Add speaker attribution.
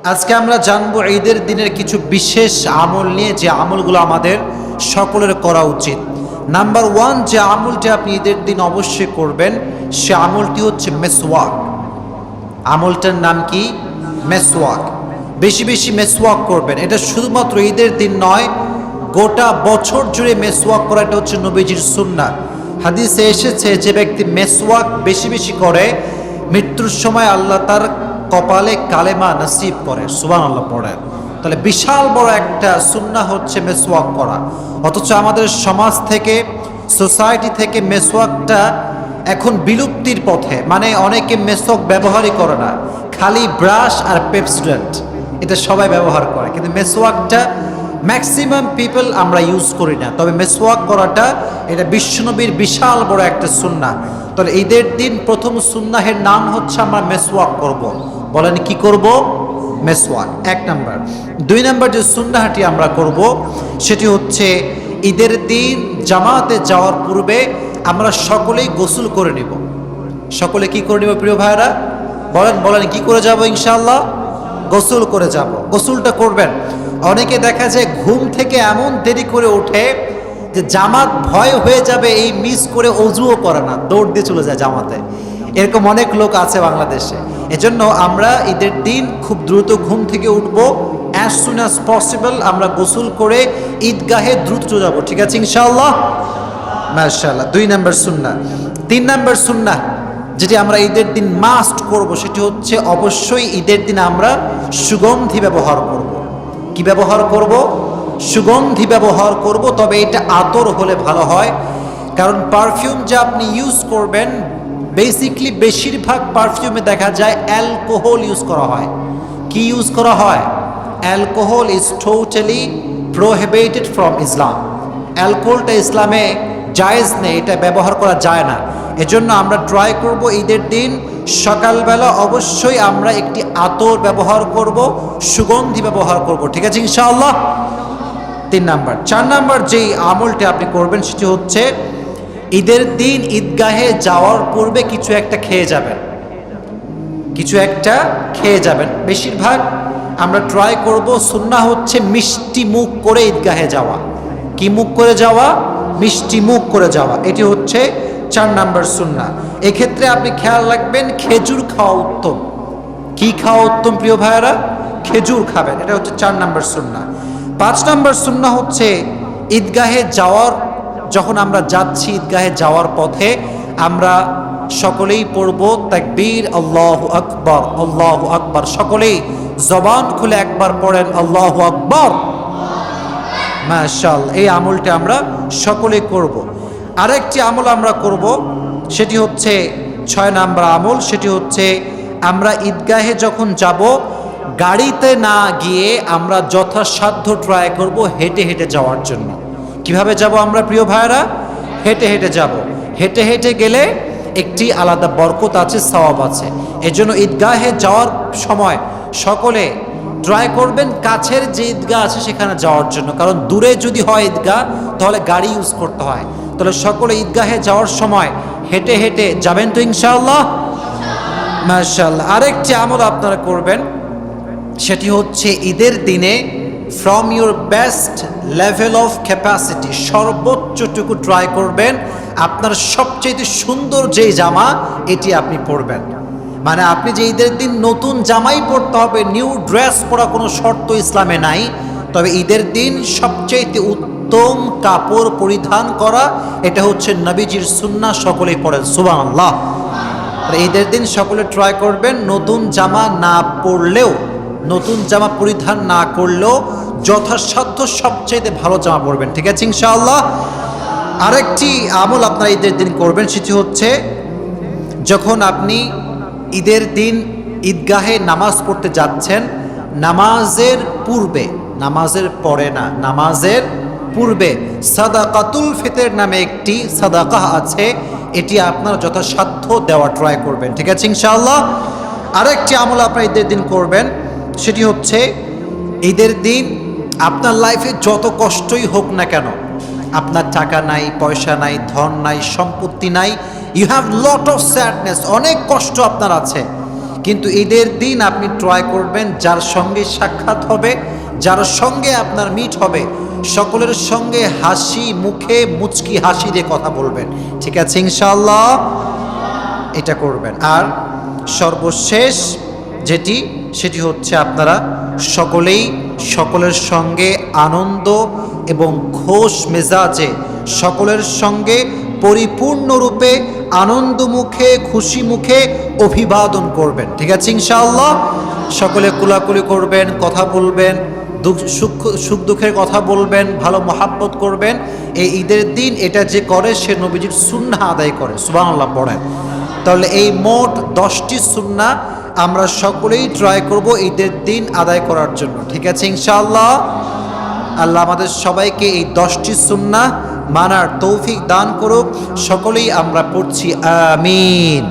Speaker 1: আজকে আমরা জানবো ঈদের দিনের কিছু বিশেষ আমল নিয়ে, যে আমলগুলো আমাদের সকলের করা উচিত। নাম্বার 1, যে আমলটি আপনি ঈদের দিন অবশ্যই করবেন, সে আমলটি হচ্ছে মেসওয়াক। আমলটার নাম কি? মেসওয়াক। বেশি বেশি মেসওয়াক করবেন। এটা শুধুমাত্র ঈদের দিন নয়, গোটা বছর জুড়ে মেসওয়াক করা এটা হচ্ছে নবীজির সুন্নাহ। হাদিসে এসেছে, যে ব্যক্তি মেসওয়াক বেশি বেশি করে মৃত্যুর সময় আল্লাহ তার কপালে কালেমা নসিব করে। সুবহানাল্লাহ পড়েন। তাহলে বিশাল বড় একটা সুন্নাহ হচ্ছে মেসওয়াক করা। অথচ আমাদের সমাজ থেকে, সোসাইটি থেকে মেসওয়াকটা এখন বিলুপ্তির পথে। মানে অনেকে মেসওয়াক ব্যবহারই করে না, খালি ব্রাশ আর পেপসোডেন্ট এটা সবাই ব্যবহার করে, কিন্তু মেসওয়াকটা ম্যাক্সিমাম পিপল আমরা ইউজ করি না। তবে মেসওয়াক করাটা এটা বিশ্বনবীর বিশাল বড় একটা সুন্নাহ। তাহলে ঈদের দিন প্রথম সুন্নাহের নাম হচ্ছে আমরা মেসওয়াক করব। বলেন কি করব? মেসওয়াক, 1 নাম্বার। 2 নাম্বার যে সুন্নাহটি আমরা করব সেটি হচ্ছে ঈদের দিন জামাতে যাওয়ার পূর্বে আমরা সকলেই গোসল করে নিব। সকলে কি করে নিব প্রিয় ভাইরা? বলেন কি করে যাব? ইনশাআল্লাহ গোসল করে যাব। গোসলটা করবেন। অনেকে দেখা যায় ঘুম থেকে এমন দেরি করে ওঠে যে জামাত ভয় হয়ে যাবে, এই মিস করে অজুও করে না, দৌড় দিয়ে চলে যায় জামাতে। এরকম অনেক লোক আছে বাংলাদেশে। এজন্য আমরা ঈদের দিন খুব দ্রুত ঘুম থেকে উঠব, অ্যাজ সুন অ্যাজ পসিবল আমরা গোসল করে ঈদগাহে দ্রুত যাব। ঠিক আছে ইনশাআল্লাহ? মাশাআল্লাহ। 2 নাম্বার সুন্নাহ। 3 নাম্বার সুন্নাহ যেটি আমরা ঈদের দিন মাস্ট করব, সেটি হচ্ছে অবশ্যই ঈদের দিন আমরা সুগন্ধি ব্যবহার করব। কি ব্যবহার করব? সুগন্ধি ব্যবহার করব। তবে এটা আতর হলে ভালো হয়, কারণ পারফিউম যে আপনি ইউজ করবেন, বেসিকলি বেশিরভাগ পারফিউমে দেখা যায় অ্যালকোহল ইউজ করা হয়। কি ইউজ করা হয়? Alcohol is totally prohibited from Islam. অ্যালকোহলটা ইসলামে জায়েজ নেই, এটা ব্যবহার করা যায় না। এজন্য আমরা ট্রাই করব ঈদের দিন সকালবেলা অবশ্যই আমরা একটি আতর ব্যবহার করব, সুগন্ধি ব্যবহার করব। ঠিক আছে ইনশাআল্লাহ? 3 নাম্বার। 4 নাম্বার যেই আমলটি আপনি করবেন সেটি হচ্ছে ঈদের দিন ঈদগাহে যাওয়ার পূর্বে কিছু একটা খেয়ে যাবেন। কিছু একটা খেয়ে যাবেন। বেশিরভাগ আমরা ট্রাই করব, সুন্নাহ হচ্ছে মিষ্টি মুখ করে ঈদগাহে যাওয়া। কি মুখ করে যাওয়া? মিষ্টি মুখ করে যাওয়া। এটি হচ্ছে 4 নাম্বার সুন্নাহ। এক্ষেত্রে আপনি খেয়াল রাখবেন, খেজুর খাওয়া উত্তম। কি খাওয়া উত্তম প্রিয় ভাইয়েরা? খেজুর খাবেন। এটা হচ্ছে 4 নাম্বার সুন্নাহ। 5 নাম্বার সুন্নাহ হচ্ছে ঈদগাহে যাওয়ার, যখন আমরা যাচ্ছি ঈদগাহে যাওয়ার পথে আমরা সকলেই পড়ব তাকবীর, আল্লাহু আকবার, আল্লাহু আকবার। সকলেই জবান খুলে একবার পড়েন আল্লাহু আকবার। মাশাআল্লাহ। এই আমলটা আমরা সকলেই করব। আরেকটি আমল আমরা করব, সেটি হচ্ছে 6 নাম্বার আমল। সেটি হচ্ছে আমরা ঈদগাহে যখন যাব, গাড়িতে না গিয়ে আমরা যথাসাধ্য ট্রাই করব হেঁটে হেঁটে যাওয়ার জন্য। কিভাবে যাব আমরা প্রিয় ভাইরা? হেঁটে হেঁটে যাব। হেঁটে হেঁটে গেলে একটি আলাদা বরকত আছে, সওয়াব আছে। এজন্য ঈদগাহে যাওয়ার সময় সকলে ট্রাই করবেন কাছের যে ঈদগাহ আছে সেখানে যাওয়ার জন্য, কারণ দূরে যদি হয় ঈদগাহ তাহলে গাড়ি ইউজ করতে হয়। তাহলে সকলে ঈদগাহে যাওয়ার সময় হেঁটে হেঁটে যাবেন তো ইনশাআল্লাহ? মাশাআল্লাহ। আরেকটি আমল আপনারা করবেন, সেটি হচ্ছে ঈদের দিনে from your best level of capacity, সর্বোচ্চটুকু ট্রাই করবেন আপনার সবচেয়ে সুন্দর যেই জামা এটি আপনি পরবেন। মানে আপনি যে ঈদের দিন নতুন জামাই পরতে হবে, নিউ ড্রেস পরা কোনো শর্ত ইসলামে নাই। তবে ঈদের দিন সবচেয়ে উত্তম কাপড় পরিধান করা এটা হচ্ছে নবীজির সুন্নাহ। সকলেই পড়েন সুবহানাল্লাহ। ঈদের দিন সকলে ট্রাই করবেন নতুন জামা না পরলেও, নতুন জামা পরিধান না করলেও যথাসাধ্য সবচেয়ে ভালো জামা পরবেন। ঠিক আছে ইনশাআল্লাহ? আরেকটি আমল আপনারা ঈদের দিন করবেন, সেটি হচ্ছে যখন আপনি ঈদের দিন ঈদগাহে নামাজ পড়তে যাচ্ছেন, নামাজের পূর্বে, নামাজের পরে না, নামাজের পূর্বে সাদাকাতুল ফিতর নামে একটি সাদাকাহ আছে, এটি আপনার যথাসাধ্য দেওয়া ট্রাই করবেন। ঠিক আছে ইনশাআল্লাহ? আরেকটি আমল আপনারা ঈদের দিন করবেন, সেটি হচ্ছে ঈদের দিন আপনার লাইফে যত কষ্টই হোক না কেন, আপনার টাকা নাই, পয়সা নাই, ধন নাই, সম্পত্তি নাই, you have lot of sadness, অনেক কষ্ট আপনার আছে, কিন্তু ঈদের দিন আপনি ট্রাই করবেন যার সঙ্গে সাক্ষাৎ হবে, যার সঙ্গে আপনার মিট হবে, সকলের সঙ্গে হাসি মুখে মুচকি হাসি দিয়ে কথা বলবেন। ঠিক আছে ইনশাআল্লাহ, এটা করবেন। আর সর্বশেষ সেটি হচ্ছে আপনারা সকলেই সকলের সঙ্গে আনন্দ এবং খোশ মেজাজে সকলের সঙ্গে পরিপূর্ণরূপে আনন্দ মুখে খুশি মুখে অভিবাদন করবেন। ঠিক আছে ইনশাআল্লাহ, সকলে কুলাকুলি করবেন, কথা বলবেন, সুখ দুঃখের কথা বলবেন, ভালো মহাব্বত করবেন। এই ঈদের দিন এটা যে করে সে নবীজির সুন্নাহ আদায় করে, সুবহানাল্লাহ পড়েন। তাহলে এই মোট 10টি সুন্নাহ আমরা সকলেই ট্রাই করব ঈদের দিন আদায় করার জন্য। ঠিক আছে ইনশাআল্লাহ, আল্লাহ আমাদের সবাইকে এই 10টি সুন্নাহ মানার তৌফিক দান করুক। সকলেই আমরা পড়ছি আমিন।